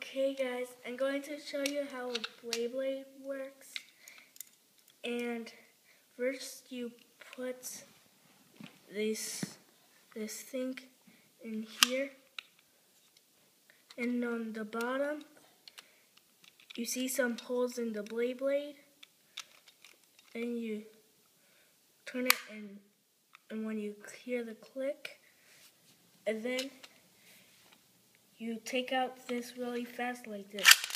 Okay guys, I'm going to show you how a bladeblade works. And first you put this thing in here. And on the bottom you see some holes in the blade. And you turn it and when you hear the click, and then you take out this really fast like this.